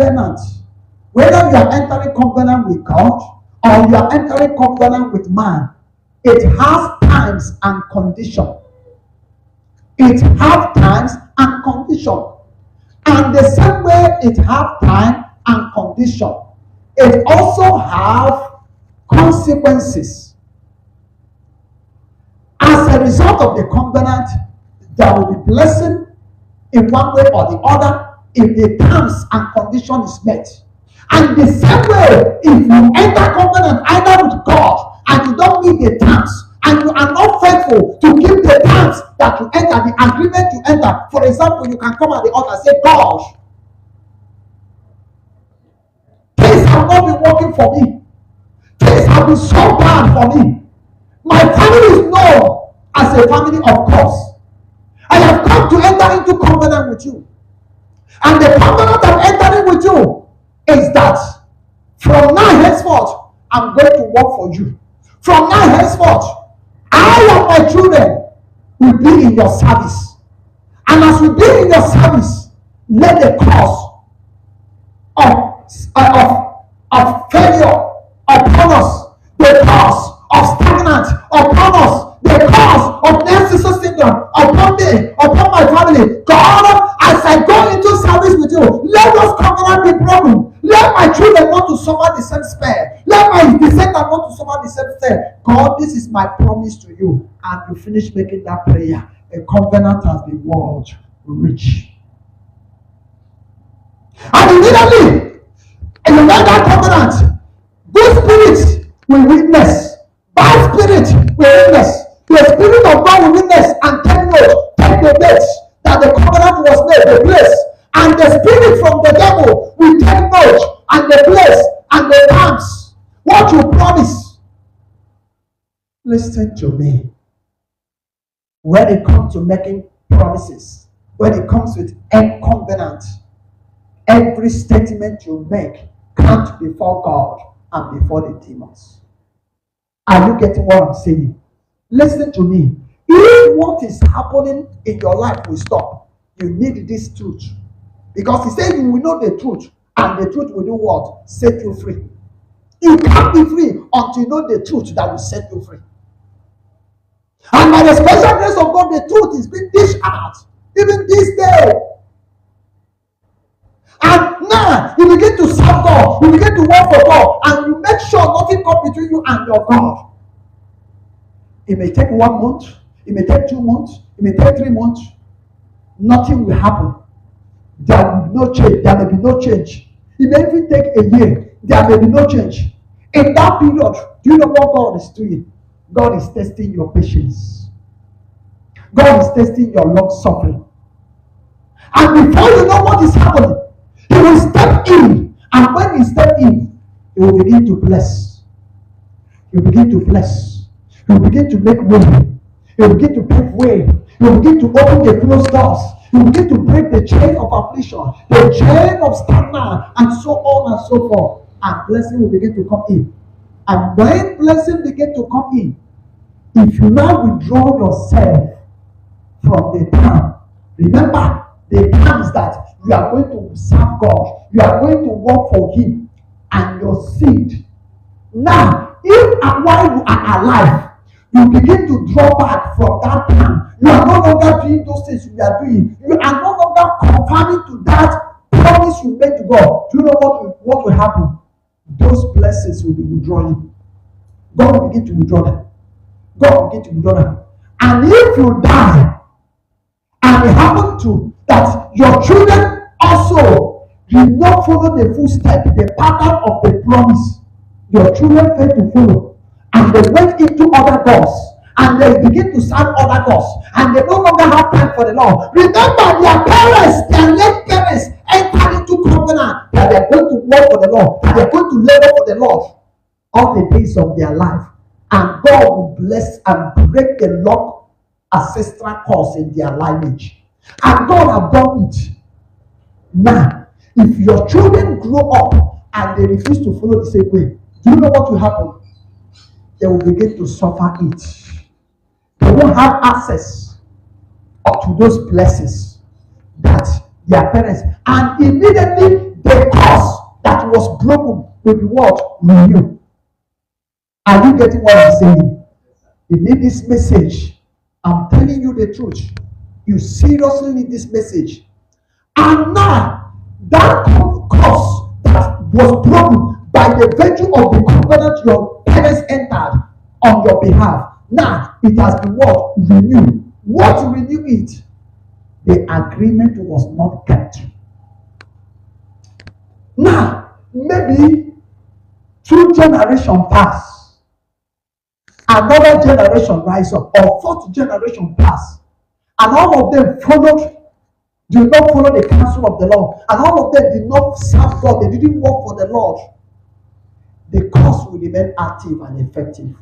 covenant, whether you are entering covenant with God or you are entering covenant with man, it has times and condition. It has times and condition. And the same way it has time and condition, it also have consequences. As a result of the covenant, there will be blessing in one way or the other if the terms and condition is met. And the same way, if you enter covenant either with God and you don't meet the terms, and you are not faithful to keep the terms that you enter, the agreement you enter. For example, you can come at the altar and say, God, things have not been working for me. Things have been so bad for me. My family is known as a family of curse. I have come to enter into covenant with you. And the covenant I'm entering with you is that from now henceforth, I'm going to work for you. From now henceforth, I and my children will be in your service. And as we be in your service, let the cause of failure upon us, the cause of stagnant upon us, the cause of narcissistic syndrome upon me, upon my family. God, as I go into service with you, let those covenant be broken. Let my children not to suffer the same spare. Let my descendants not to suffer the same spare. God, this is my promise to you. And you finish making that prayer. A covenant has been world rich. And immediately, in the that covenant, good spirits will witness. Bad spirit will witness. The Spirit of God will witness and take note, take the dates that the covenant was made, the place. And the spirit from the devil will take note, and the place, and the times. What you promise. Listen to me. When it comes to making promises, when it comes with a covenant, every statement you make count before God and before the demons. Are you getting what I'm saying? Listen to me. If what is happening in your life will stop, you need this truth. Because he said you will know the truth, and the truth will do what? Set you free. You can't be free until you know the truth that will set you free. And by the special grace of God, the truth is being dished out, even this day. And now, you begin to serve God, you begin to work for God, and you make sure nothing comes between you and your God. It may take 1 month, it may take 2 months, it may take 3 months. Nothing will happen. There will be no change. There may be no change. It may even take a year. There may be no change. In that period, do you know what God is doing? God is testing your patience. God is testing your long suffering. And before you know what is happening, He will step in. And when He steps in, He will begin to bless. He will begin to bless. He will begin to make way. He will begin to pave way. He will begin to open the closed doors. He will begin to break the chain of affliction, the chain of stagnant, and so on and so forth. And blessing will begin to come in. And when blessing begin to come in, if you now withdraw yourself from the town, remember the times that you are going to serve God, you are going to work for Him and your seed. Now, if and while you are alive, you begin to draw back from that time. You are no longer doing those things you are doing. You are no longer conforming to that promise you made to God. Do you know what will happen? Those blessings will be withdrawing. God will begin to withdraw them. God will begin to withdraw them. And if you die, and it happened to that your children also did not follow the footstep, the pattern of the promise, your children failed to follow, and they went into other gods, and they begin to serve other gods, and they no longer have time for the Lord. Remember, their parents, their late parents, entered into covenant that they're going to work for the Lord, that they're going to labor for the Lord all the days of their life, and God will bless and break the long ancestral curse in their lineage. And God have done it. Now, if your children grow up and they refuse to follow the same way, do you know what will happen? They will begin to suffer it. They won't have access to those blessings that their parents, and immediately the curse broken will be what? Renewed. Are you getting what I'm saying? You need this message. I'm telling you the truth. You seriously need this message. And now, that curse that was broken by the virtue of the covenant your parents entered on your behalf, now it has been what? Renewed. What renewed it? The agreement was not kept. Now, maybe 2 generations pass, another generation rise up, or 4th generation pass, and all of them did not follow the counsel of the Lord, and all of them did not serve God, they didn't work for the Lord. The curse will remain active and effective.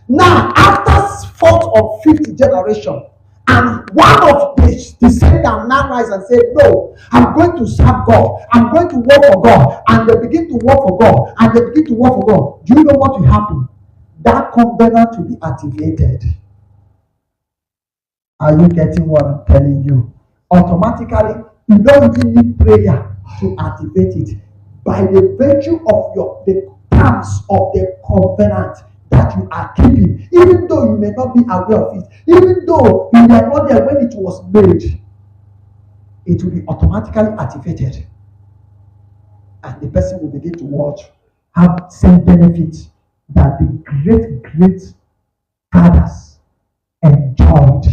Now, after 4th or 5th generation, and one of the descendants now rise and say, no, I'm going to serve God. I'm going to work for God. And they begin to work for God. And they begin to work for God. Do you know what will happen? That covenant will be activated. Are you getting what I'm telling you? Automatically, you don't even need prayer to activate it. By the virtue of the terms of the covenant that you are keeping, even though you may not be aware of it, even though you were not there when it was made, it will be automatically activated. And the person will begin to watch, have same benefits that the great fathers enjoyed.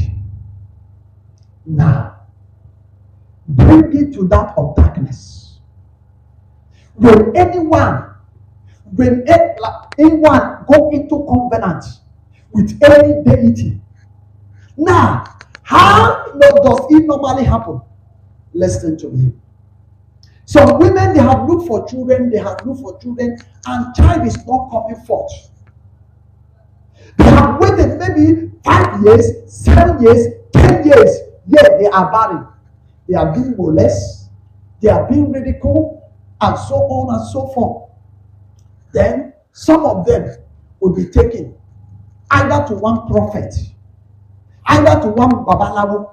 Now, bring it to that of darkness. When anyone go into covenant with any deity, now, how does it normally happen? Listen to me. Some women, they have looked for children, and child is not coming forth. They have waited maybe 5 years, 7 years, 10 years, yet they are barren. They are being molested, they are being ridiculed, and so on and so forth. Then some of them will be taken either to one prophet, either to one babalawo.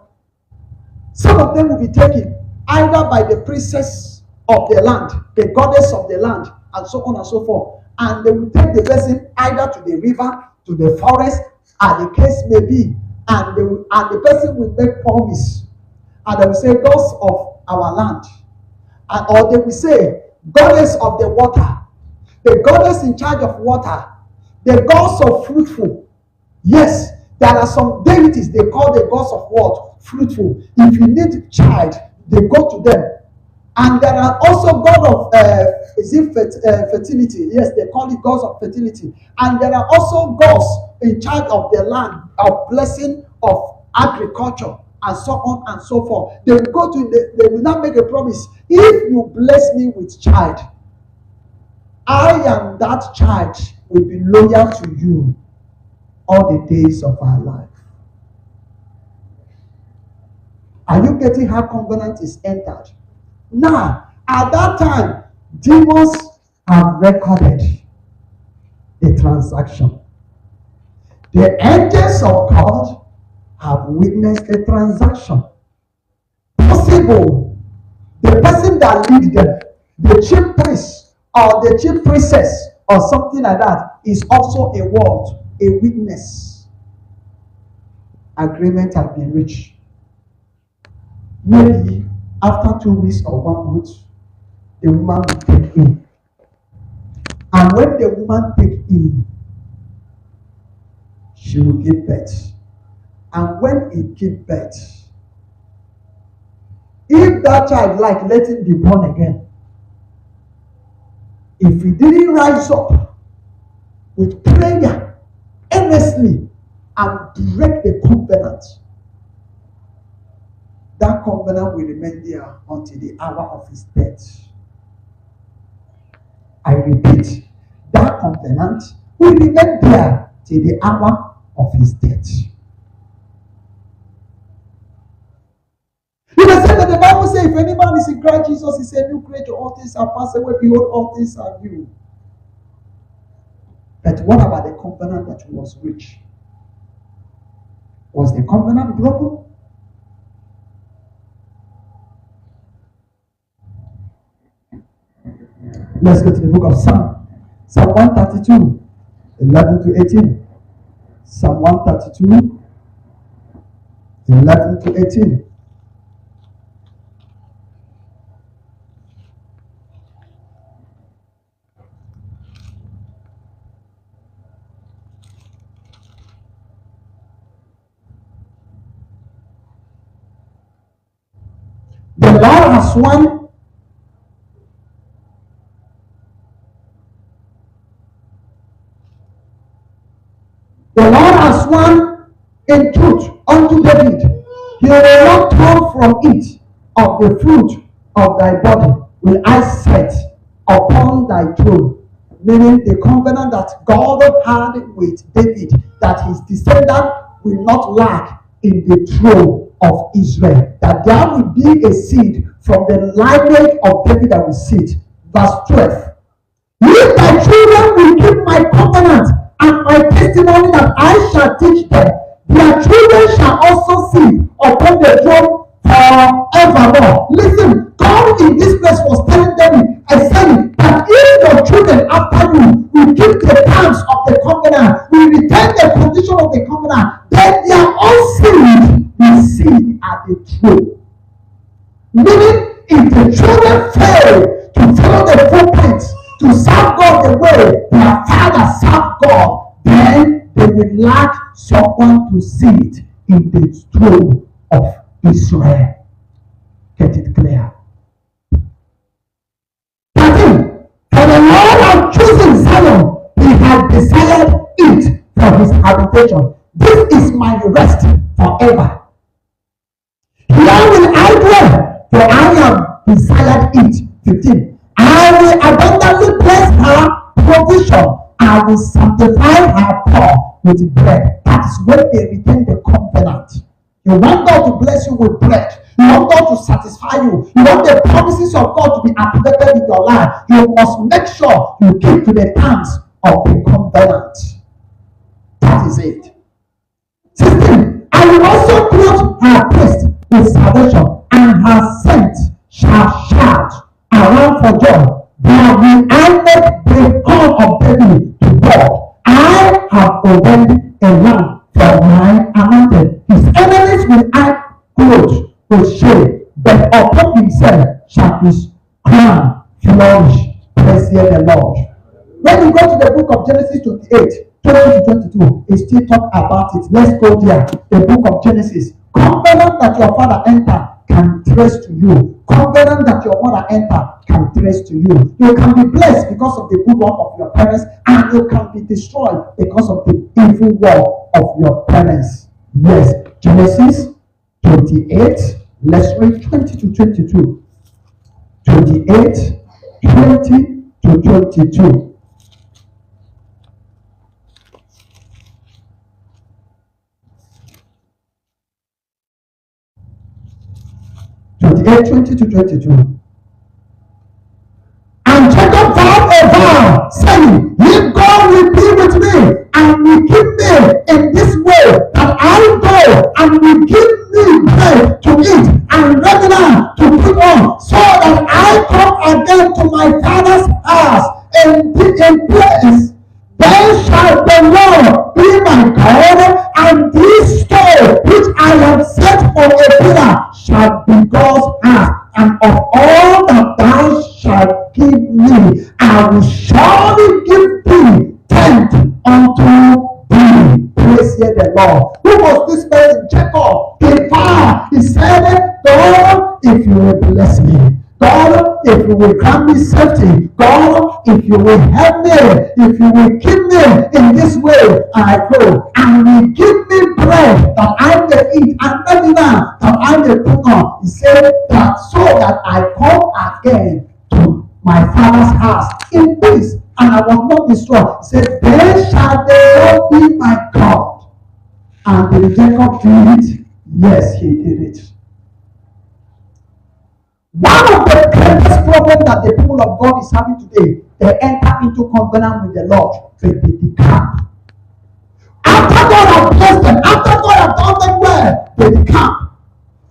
Some of them will be taken either by the princess of the land, the goddess of the land, and so on and so forth. And they will take the person either to the river, to the forest, as the case may be, and the person will make promise, and they will say, gods of our land, or they will say, goddess of the water, the goddess in charge of water, the gods of fruitful. Yes, there are some deities they call the gods of what? Fruitful. If you need child, they go to them. And there are also gods of fertility. Yes, they call it gods of fertility. And there are also gods in charge of the land, of blessing, of agriculture, and so on and so forth. They will go to they will not make a promise. If you bless me with child, I am that child will be loyal to you all the days of our life. Are you getting how covenant is entered? Now, at that time, demons have recorded the transaction. The angels of God have witnessed the transaction. Possible, the person that lead them, the chief priest or the chief priestess or something like that, is also a word, a witness. Agreement has been reached. Maybe after 2 weeks or 1 month, the woman will take in. And when the woman take in, she will give birth. And when it gives birth, if that child let him be born again, if he didn't rise up with prayer earnestly and break the covenant, that covenant will remain there until the hour of his death. I repeat, that covenant will remain there till the hour of his death. You can say that the Bible says, if any man is in Christ Jesus, he said, new creature, all things are passed away, behold, all things are new. But what about the covenant that was reached? Was the covenant broken? Let's go to the book of Psalm. Psalm 132, 11 to 18. Psalm 132, 11 to 18. The Lord has sworn. The Lord has sworn in truth unto David. He will not turn from it. Of the fruit of thy body will I set upon thy throne. Meaning the covenant that God had with David, that his descendant will not lack in the throne of Israel. That there will be a seed from the lineage of David that will sit. Verse 12. If thy children will keep my covenant and my testimony that I shall teach them, their children shall also sit upon the throne forevermore. Listen, God in this place was telling them, I said that if your children after you will keep the terms of the covenant, will retain the condition of the covenant, then their own seed will sit at the throne. Meaning, if the children fail to follow the footprints, to serve God the way their father served God, then they will lack someone to sit in the throne of Israel. Get it clear. 13. For the Lord has chosen Zion, he had desired it for his habitation. This is my rest forever. Here will I dwell, for I have desired it. 15. I will abundantly bless her provision. I will sanctify her poor with bread. That is when they retain the covenant. You want God to bless you with bread. You want God to satisfy you. You want the promises of God to be activated in your life. You must make sure you keep to the terms of the covenant. That is it. 16. I will also clothe her priest with salvation, and her saints shall shout around for joy. There will I make the horn of David to God. I have ordained a lamb for my anointed. His enemies will I clothe with shame, but upon himself shall his crown flourish. Praise ye the Lord. When you go to the book of Genesis 28, 20 to 22, it still talk about it. Let's go there. The book of Genesis. Covenant that your father entered can trace to you. Covenant that your mother entered can trace to you. You can be blessed because of the good work of your parents, and you can be destroyed because of the evil work of your parents. Yes, Genesis 28, let's read 20 to 22. 28, 20 to 22. 28, 20 to 22. And Jacob vowed a vow, saying, if God will be with me and will keep me in this way that I go, and will give me bread to eat and regular to put on, so that I come again to my father's house in place, then shall the Lord be my God, and this stone which I have set for a pillar shall be God's house, and of all that thou shalt give me, I will surely give thee tenth unto thee. Praise ye the Lord. Who was this man? Jacob. He vowed. He said, God, if you will bless me, God, if you will grant me safety, God, if you will help me, if you will keep me in this way, I go, and will give me bread that I may eat, and medicine that I may put on. He said that so that I come again to my father's house in peace, and I was not destroyed. He said, then shall the Lord be my God. And did Jacob do it? Yes, he did it. One of the greatest problems that the people of God is having today, they enter into covenant with the Lord, but they decamp. After God has blessed them, after God has done them well, they decamp.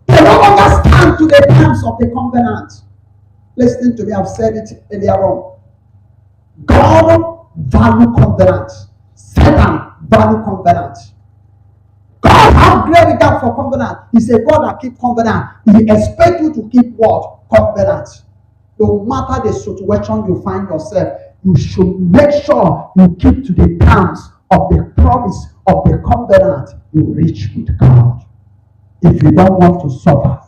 They no longer stand to the terms of the covenant. Listen to me, I've said it earlier on. God value covenant. Satan value covenant. God have great regard for covenant. He's a God that keep covenant. He expects you to keep what? Covenant. No matter the situation you find yourself, you should make sure you keep to the terms of the promise of the covenant you reach with God. If you don't want to suffer.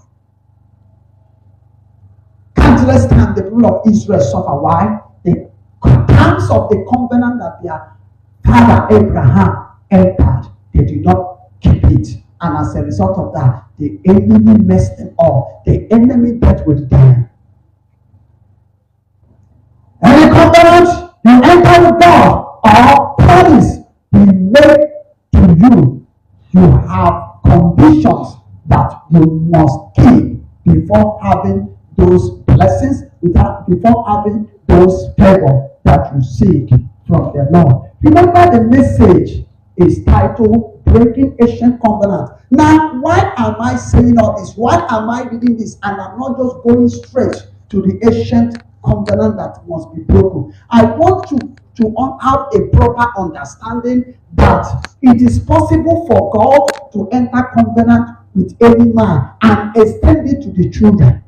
Countless times the people of Israel suffer. Why? The terms of the covenant that their father Abraham entered, they did not keep it. And as a result of that, the enemy messed them up. The enemy dealt with them. Any covenant you enter with God or promise he made to you, you have conditions that you must keep before having those blessings, before having those favor that you seek from the Lord. Remember, the message is titled Breaking Ancient Covenant. Now, why am I saying all this? Why am I reading this? And I'm not just going straight to the ancient covenant that must be broken. I want you to have a proper understanding that it is possible for God to enter covenant with any man and extend it to the children.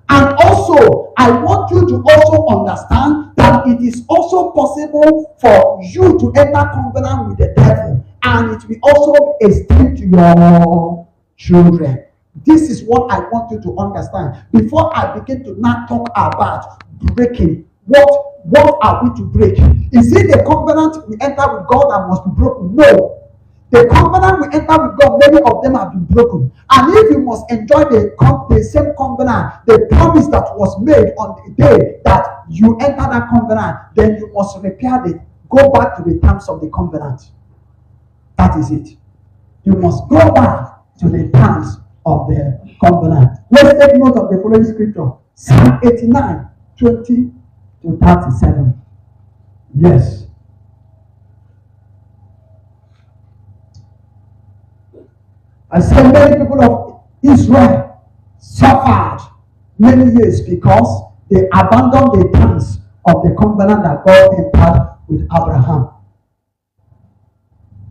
And also, I want you to also understand that it is also possible for you to enter covenant with the devil, and it will also extend to your children. This is what I want you to understand. Before I begin to now talk about breaking, what are we to break? Is it the covenant we enter with God that must be broken? No. The covenant we enter with God, many of them have been broken. And if you must enjoy the same covenant, the promise that was made on the day that you enter that covenant, then you must go back to the terms of the covenant. That is it. You must go back to the terms of the covenant. Let's take note of the following scripture. Psalm 89, 20 to 37. Yes. I said many people of Israel suffered many years because they abandoned the terms of the covenant that God entered with Abraham.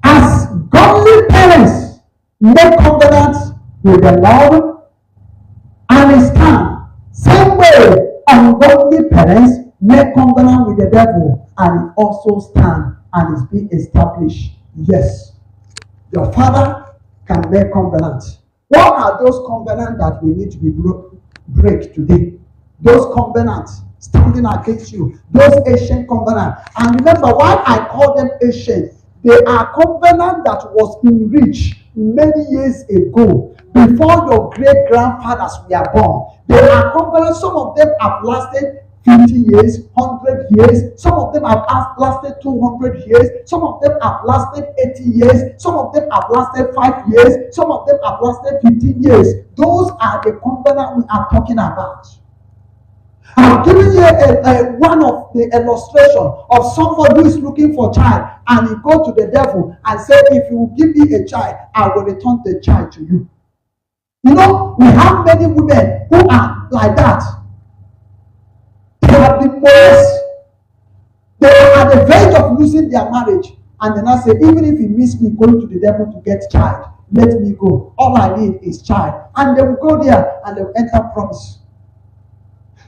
As godly parents make covenants with the Lord and stand, same way ungodly parents make covenant with the devil and it also stand and is being established. Yes, your father can make covenants. What are those covenants that we need to be break today? Those covenants standing against you, those ancient covenants. And remember why I call them ancient. They are covenants that was enriched many years ago, before your great grandfathers were born. They are covenants. Some of them have lasted 50 years, 100 years. Some of them have lasted 200 years. Some of them have lasted 80 years. Some of them have lasted 5 years. Some of them have lasted 15 years. Those are the covenants we are talking about. I'm giving you one of the illustration of somebody who is looking for a child, and he go to the devil and say, if you will give me a child, I will return the child to you. You know, we have many women who are like that. They have been molested. They are at the verge of losing their marriage. And then I say, even if he miss me going to the devil to get child, let me go. All I need is child. And they will go there and they will enter promise.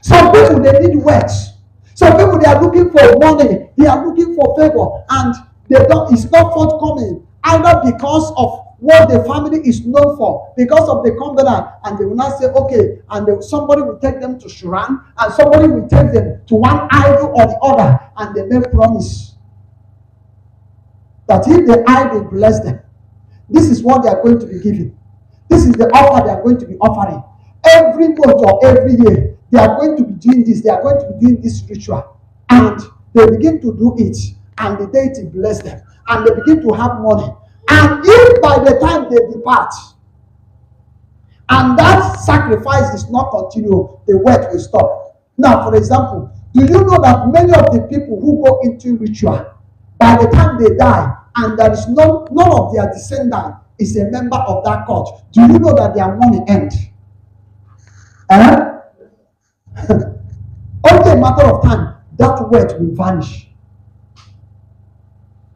Some people, they need works. Some people, they are looking for money. They are looking for favor. And it's not forthcoming. Either because of what the family is known for, because of the covenant, and they will not say, okay, and somebody will take them to Shuran, and somebody will take them to one idol or the other, and they make promise that if the idol bless them, this is what they are going to be giving. This is the offer they are going to be offering. Every month or every year, they are going to be doing this, they are going to be doing this ritual, and they begin to do it, and the deity bless them, and they begin to have money. And if by the time they depart, and that sacrifice is not continued, the work will stop. Now, for example, do you know that many of the people who go into ritual, by the time they die, and there is none of their descendant is a member of that cult, do you know that their money ends? Only a matter of time. that word will vanish.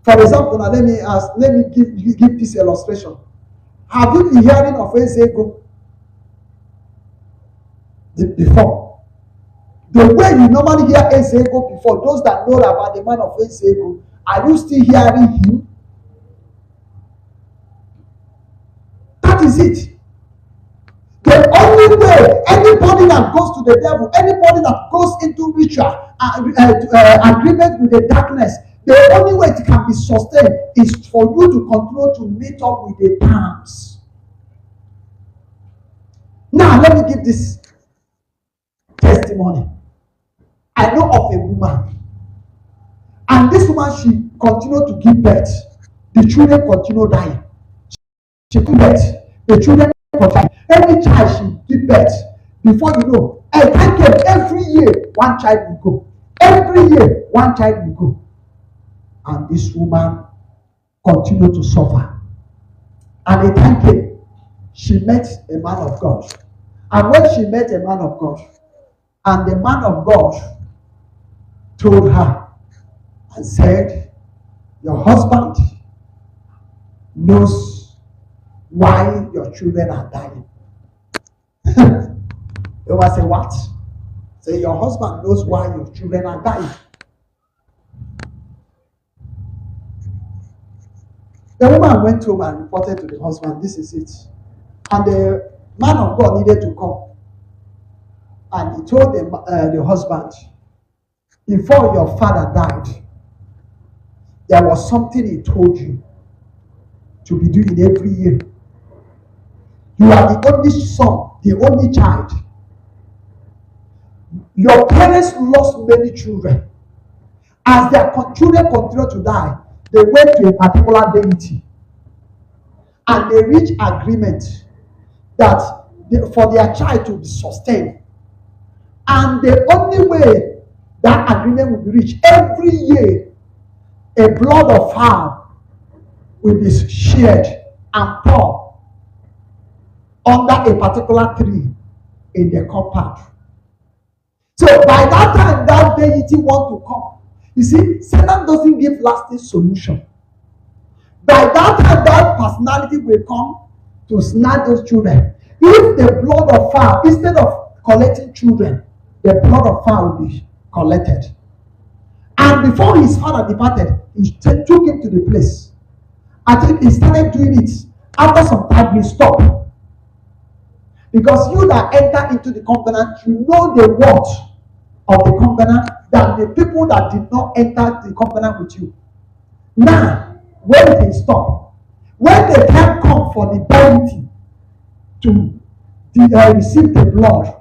For example, now let me give this illustration. Have you been hearing of Ezego before? The way you normally hear Ezego before, those that know about the man of Ezego, are you still hearing him? That is it. The only way anybody that goes to the devil, anybody that goes into ritual, agreement with the darkness, the only way it can be sustained is for you to continue to meet up with the terms. Now, let me give this testimony. I know of a woman, and this woman, she continued to give birth. The children continue dying. She give birth. The children continue. Every child she give birth, before you know, every year one child will go. Every year one child will go. And this woman continued to suffer. And a time came, she met a man of God. And when she met a man of God, and the man of God told her and said, your husband knows why your children are dying. You must say, what? Say, your husband knows why your children are dying. The woman went home and reported to the husband, this is it. And the man of God needed to come. And he told the husband, before your father died, there was something he told you to be doing every year. You are the only son, the only child. Your parents lost many children. As their children continued to die, they went to a particular deity. And they reached agreement that for their child to be sustained. And the only way that agreement will be reached, every year, a blood of fowl will be shared and poured under a particular tree in the compound. So by that time, that deity want to come. You see, Satan doesn't give lasting solution. By that time, that personality will come to snatch those children. If the blood of fowl, instead of collecting children, the blood of fowl will be collected. And before his father departed, he took him to the place. I think he started doing it. After some time, he stopped. Because you that enter into the covenant, you know the word of the covenant than the people that did not enter the covenant with you. Now, when they stop, when the time comes for the deity to receive the blood,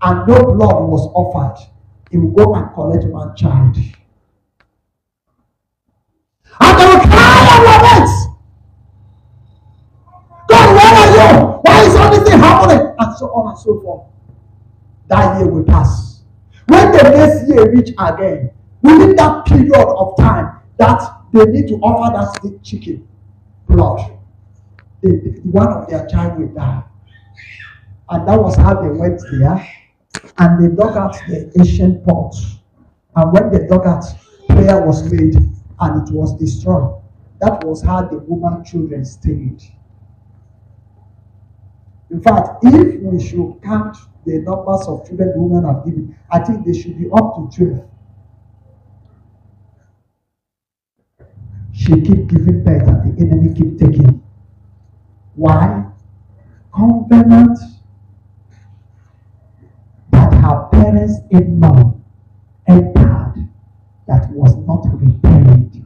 and no blood was offered, he will go and collect one child. And they will cry and lament. God, where are you? Why is all this thing happening? And so on and so forth. That year will pass. When the next year reach again, within that period of time that they need to offer that chicken blood, one of their child will die. And that was how they went there. And they dug out the ancient pot. And when they dug out, prayer was made and it was destroyed. That was how the woman's children stayed. In fact, if we should count the numbers of children the women have given, I think they should be up to 12. She keep giving birth and the enemy keep taking. Why? Covenant that her parents-in-law entered that was not repaid.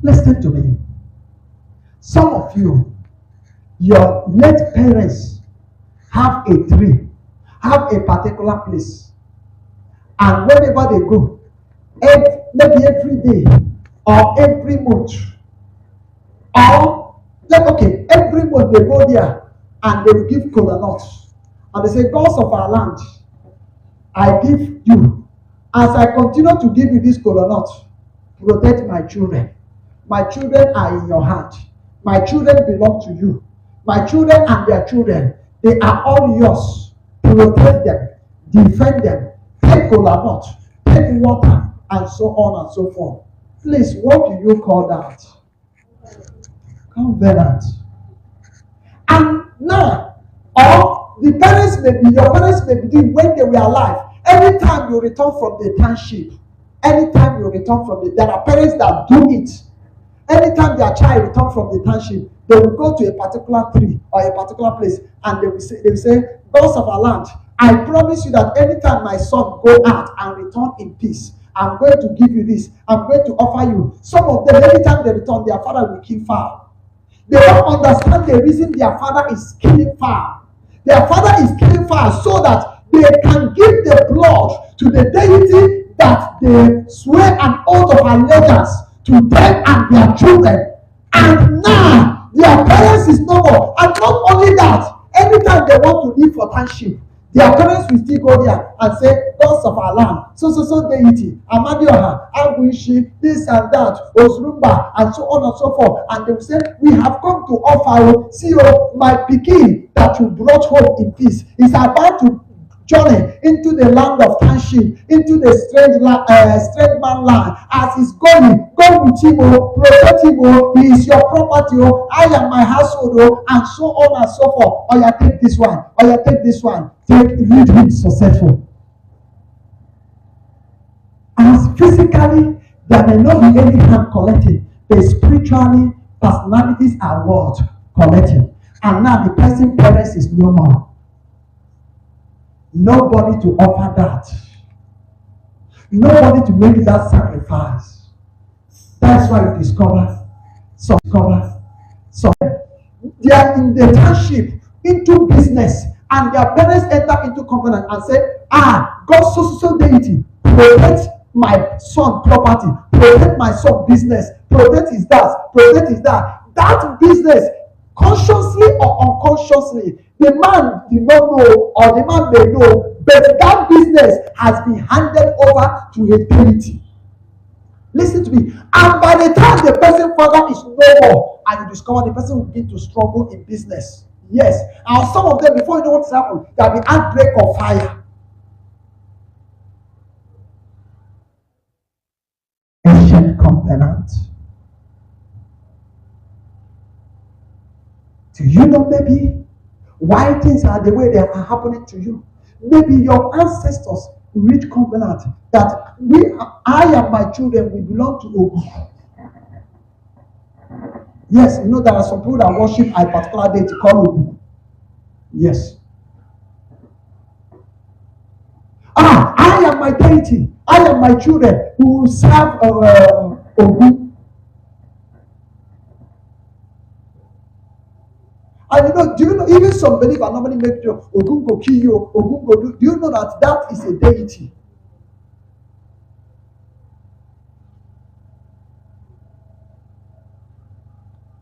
Listen to me. Some of you, your late parents have a tree, have a particular place, and whenever they go, maybe every day or every month, or every month they go there and they will give kola nuts, and they say, gods of our land, I give you, as I continue to give you this kola nuts, protect my children. My children are in your hand. My children belong to you. My children and their children, they are all yours. protect them, defend them, take kola nut, take water, and so on and so forth. Please, what do you call that? Covenant. And now, or the parents may be, your parents may be doing when they were alive. Anytime you return from the township, anytime you return from the, there are parents that do it. Anytime their child return from the township, they will go to a particular tree or a particular place, and they will say, gods of our land, I promise you that anytime my son go out and return in peace, I'm going to give you this. I'm going to offer you. Some of them, anytime they return, their father will kill fowl. They don't understand the reason their father is killing fowl. Their father is killing fowl so that they can give the blood to the deity that they swear an oath of allegiance to them and their children. And now their parents is no more. And not only that, anytime they want to leave for township, their parents will still go there and say, gods of our land, so deity, Amadioha, Aguishi, this and that, Osrumba, and so on and so forth. And they will say, we have come to offer, see, my pikin that you brought home in peace is about to journey into the land of township, into the strange man land. As he's going, go with him, protect him, he is your property, I am my household, and so on and so forth. Or you take this one, or you take this one. Lead him successful. As physically, there may not be any hand collecting, but spiritually, personalities are what? Collecting. And now the person parents is no more. Nobody to offer that. Nobody to make that sacrifice. That's why you discover. They are in the township, into business, and their parents enter into covenant and say, God so deity, protect my son property, protect my son business, protect his that, protect his that. That business, consciously or unconsciously, the man did not know, or the man may know, but that business has been handed over to a deity. Listen to me. And by the time the person father is no more, and you discover the person will begin to struggle in business. Yes. And some of them, before you know what's happened, there will be outbreak of fire. Ancient covenant. Do you know maybe why things are the way they are happening to you? Maybe your ancestors reached covenant that I and my children, we belong to Ogun. Yes, you know there are some people that worship a particular deity called Ogun. Yes. I am my deity. I am my children who serve Ogun. And do you know, even some believers normally make you, Ogun go kill you, Ogun go do you know that is a deity?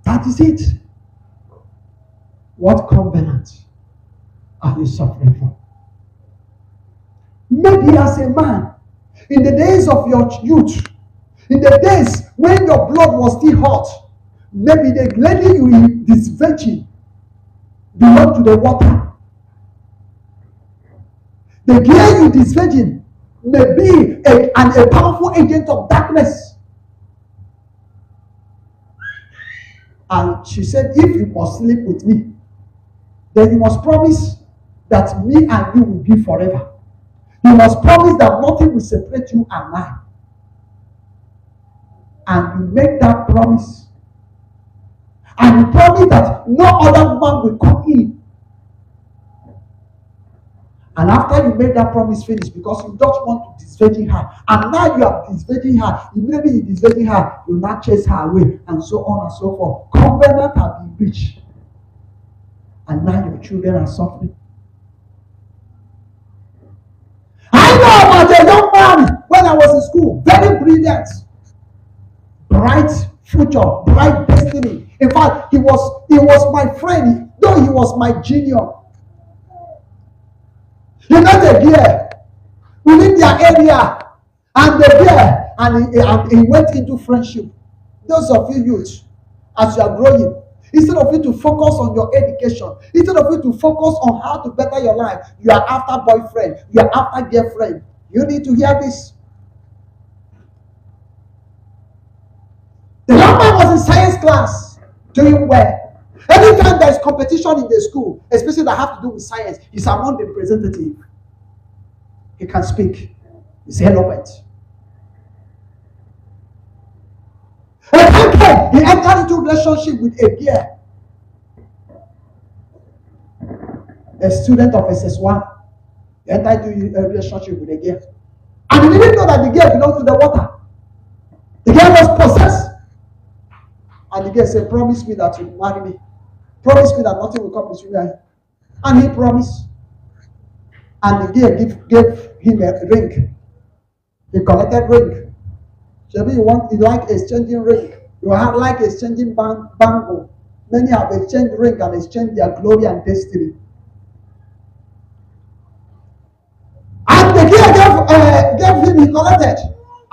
That is it. What covenant are you suffering from? Maybe as a man, in the days of your youth, in the days when your blood was still hot, maybe the lady you this virgin belong to the water. The girl you this virgin may be a powerful agent of darkness. And she said, if you must sleep with me, then you must promise that me and you will be forever. You must promise that nothing will separate you and I. And you make that promise. And you promise that no other woman will come in. And after you make that promise finish, because you don't want to disvirgin her, and now you are disvirgin her, immediately you disvirgin her, you now chase her away, and so on and so forth. Covenant have been reached. And now your children are suffering. I know about a young man when I was in school, very brilliant, bright future, bright destiny. In fact, he was my friend, though he was my junior. He met a girl within their area, and the girl, and he went into friendship. Those of you youth, as you are growing, Instead of you to focus on your education, instead of you to focus on how to better your life, you are after boyfriend, you are after girlfriend. You need to hear this. The young man was in science class, doing well. Anytime there is competition in the school, especially that have to do with science, he's among the representative. He can speak. He's eloquent. He entered into relationship with a girl, a student of SS1. He entered into a relationship with a girl. And he didn't know that the girl belonged to the water. The girl was possessed. And the girl said, promise me that you will marry me. Promise me that nothing will come between you. And he promised. And the girl gave him a ring. He collected ring. Maybe you like exchanging ring. You like exchanging bangle. Many have exchanged ring and exchanged their glory and destiny. And the girl gave him, he collected.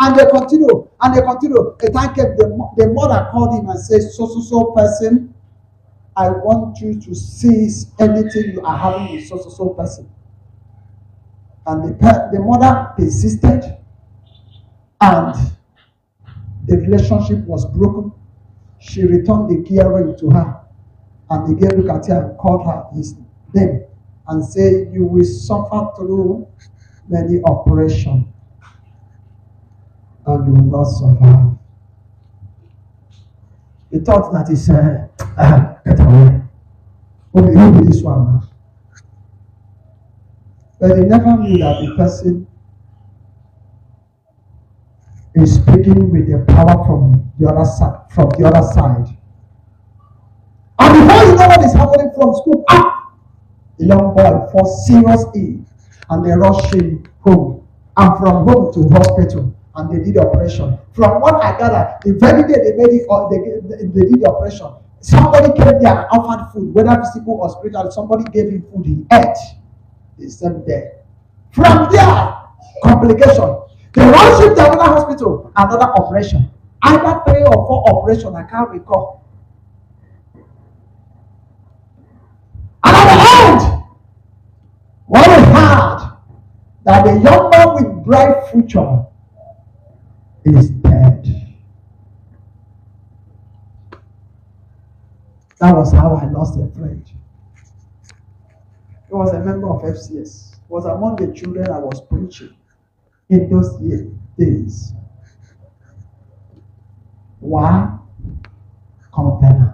And they continue. A time came, the mother called him and said, so person, I want you to cease anything you are having with so person. And the mother persisted, and the relationship was broken. She returned the gear ring to her, and the girl looked at her and called her his name and said, you will suffer through many operations and you will not survive. He thought that he said, get away. Who be this one now? But he never knew that the person is speaking with the power from the other side. And before you know what is happening from school, the young boy falls seriously, and they rush him home. And from home to hospital, and they did the operation. From what I gather, the very day they made it, they did the operation. Somebody came there and offered food, whether physical or spiritual. Somebody gave him food, he ate. He slept there. From there, complication. They rushed him to another hospital, another operation. Either 3 or 4 operations, I can't recall. And at the end, what we heard, that the young man with bright future is dead. That was how I lost a friend. He was a member of FCS. He was among the children I was preaching in those days. Why? Covenant.